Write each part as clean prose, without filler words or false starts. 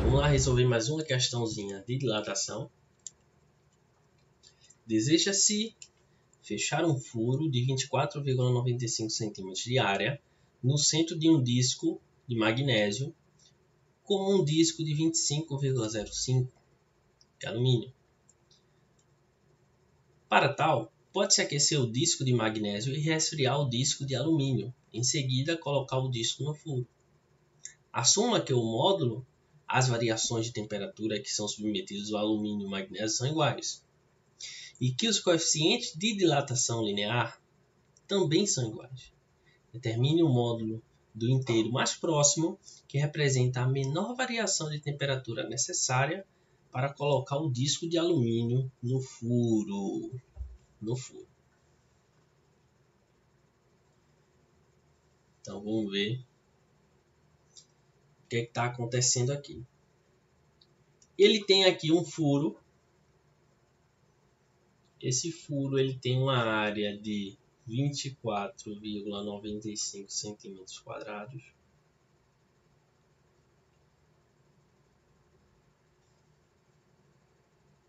Vamos lá resolver mais uma questãozinha de dilatação. Deseja-se fechar um furo de 24,95 cm de área no centro de um disco de magnésio com um disco de 25,05 de alumínio. Para tal, pode-se aquecer o disco de magnésio e resfriar o disco de alumínio. Em seguida, colocar o disco no furo. Assuma que o módulo, as variações de temperatura que são submetidas ao alumínio e ao magnésio são iguais. E que os coeficientes de dilatação linear também são iguais. Determine o módulo do inteiro mais próximo, que representa a menor variação de temperatura necessária para colocar o disco de alumínio no furo. Então vamos ver o que está acontecendo aqui. Ele tem aqui um furo. Esse furo ele tem uma área de 24,95 centímetros quadrados.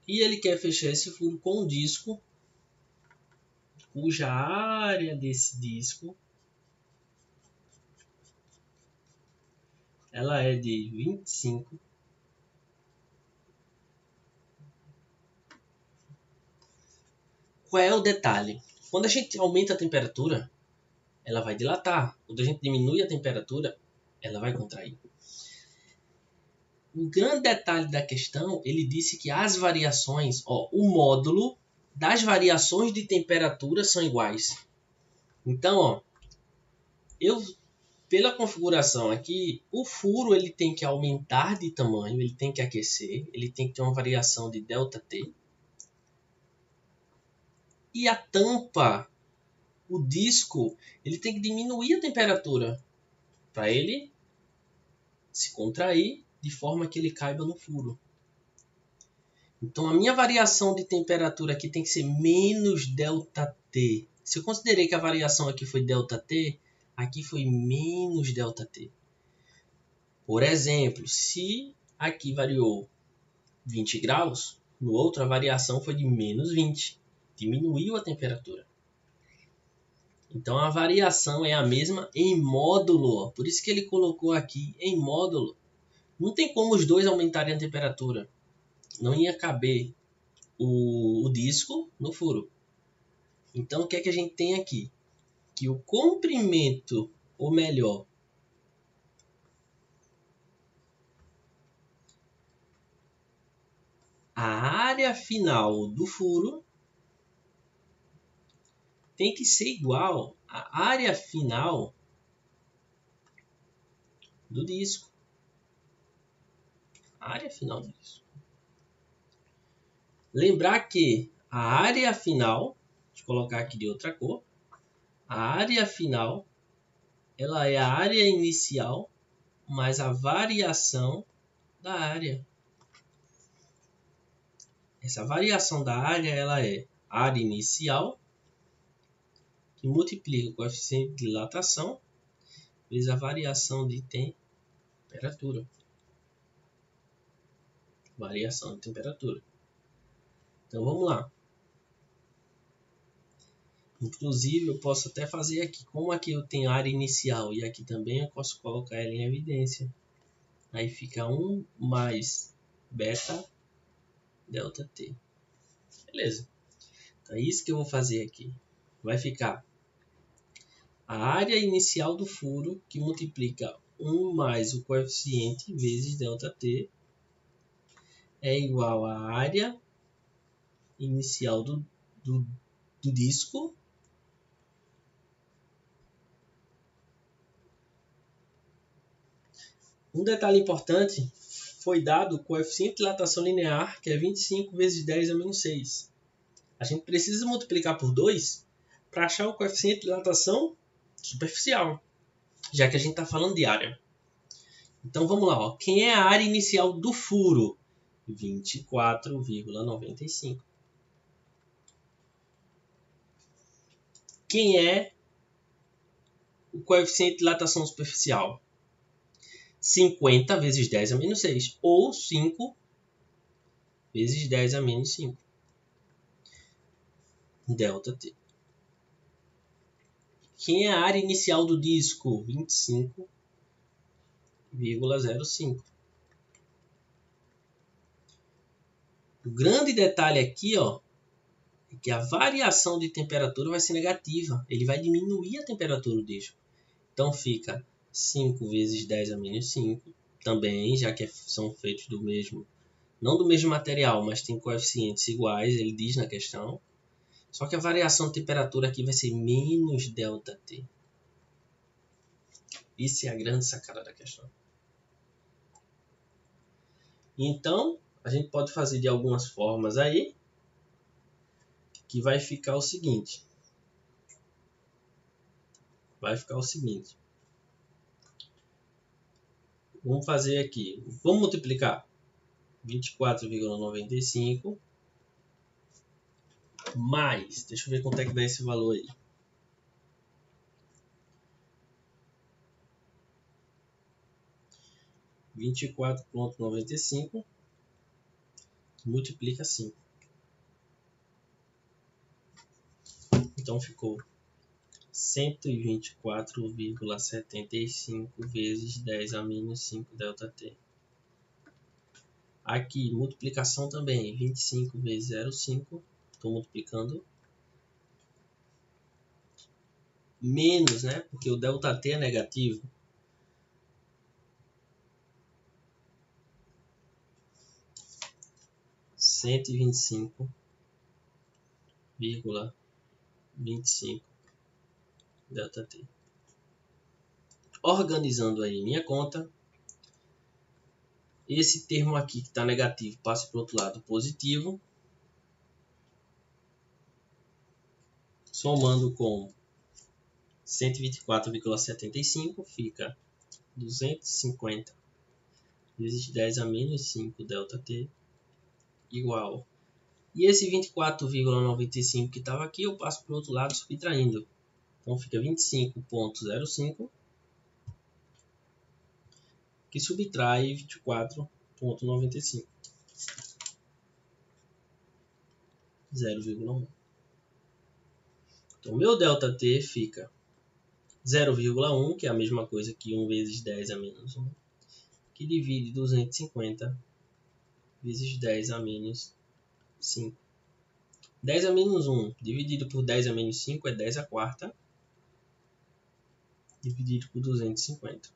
E ele quer fechar esse furo com um disco cuja área desse disco ela é de 25. Qual é o detalhe? Quando a gente aumenta a temperatura, ela vai dilatar. Quando a gente diminui a temperatura, ela vai contrair. O grande detalhe da questão, ele disse que as variações, o módulo das variações de temperatura são iguais. Então, pela configuração aqui, o furo ele tem que aumentar de tamanho, ele tem que aquecer, ele tem que ter uma variação de ΔT. E a tampa, o disco, ele tem que diminuir a temperatura para ele se contrair de forma que ele caiba no furo. Então a minha variação de temperatura aqui tem que ser menos ΔT. Se eu considerei que a variação aqui foi ΔT, aqui foi menos ΔT. Por exemplo, se aqui variou 20 graus, no outro a variação foi de menos 20. Diminuiu a temperatura. Então a variação é a mesma em módulo. Por isso que ele colocou aqui em módulo. Não tem como os dois aumentarem a temperatura. Não ia caber o disco no furo. Então o que é que a gente tem aqui? Que o comprimento, ou melhor, a área final do furo tem que ser igual à área final do disco. A área final do disco. Lembrar que a área final, deixa eu colocar aqui de outra cor, a área final ela é a área inicial mais a variação da área. Essa variação da área ela é a área inicial que multiplica o coeficiente de dilatação vezes a variação de temperatura. Variação de temperatura. Então vamos lá. Inclusive eu posso até fazer aqui. Como aqui eu tenho área inicial e aqui também eu posso colocar ela em evidência. Aí fica 1 mais beta ΔT. Beleza. Então é isso que eu vou fazer aqui. Vai ficar a área inicial do furo que multiplica 1 mais o coeficiente vezes ΔT é igual à área inicial do disco Um detalhe importante foi dado o coeficiente de dilatação linear, que é 25 vezes 10 a menos 6. A gente precisa multiplicar por 2 para achar o coeficiente de dilatação superficial, já que a gente está falando de área. Então vamos lá. Quem é a área inicial do furo? 24,95. Quem é o coeficiente de dilatação superficial? 50 vezes 10 a menos 6. Ou 5 vezes 10 a menos 5. ΔT. Quem é a área inicial do disco? 25,05. O grande detalhe aqui, ó, é que a variação de temperatura vai ser negativa. Ele vai diminuir a temperatura do disco. Então fica 5 vezes 10 a menos 5. Também, já que são feitos do mesmo, não do mesmo material, mas tem coeficientes iguais, ele diz na questão. Só que a variação de temperatura aqui vai ser menos ΔT. Isso é a grande sacada da questão. Então, a gente pode fazer de algumas formas aí, que vai ficar o seguinte. Vamos fazer aqui. Vamos multiplicar 24,95 mais, deixa eu ver quanto é que dá esse valor aí. 24,95 multiplica 5. Então ficou 124,75 vezes 10 a menos 5 ΔT. Aqui, multiplicação também, 25 vezes 0,5. Estou multiplicando. Menos, né? Porque o ΔT é negativo. Cento e 25,25 ΔT. Organizando aí minha conta. Esse termo aqui que está negativo passa para o outro lado positivo. Somando com 124,75 fica 250 vezes 10 a menos 5 ΔT igual. E esse 24,95 que estava aqui eu passo para o outro lado subtraindo. Então fica 25,05 que subtrai 24,95. 0,1. Então, meu ΔT fica 0,1, que é a mesma coisa que 1 vezes 10 a menos 1, que divide 250 vezes 10 a menos 5. 10 a menos 1 dividido por 10 a menos 5 é 10 a quarta, dividido por 250.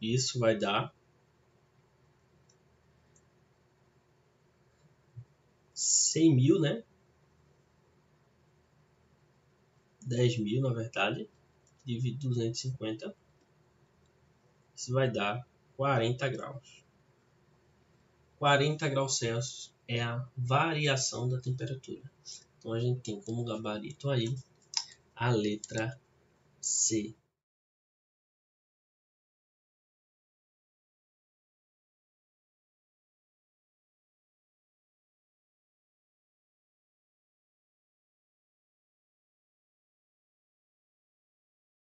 Isso vai dar 100.000, né? 10.000, na verdade, dividido 250. Isso vai dar 40 graus. 40 graus Celsius é a variação da temperatura. Então, a gente tem como gabarito aí a letra C.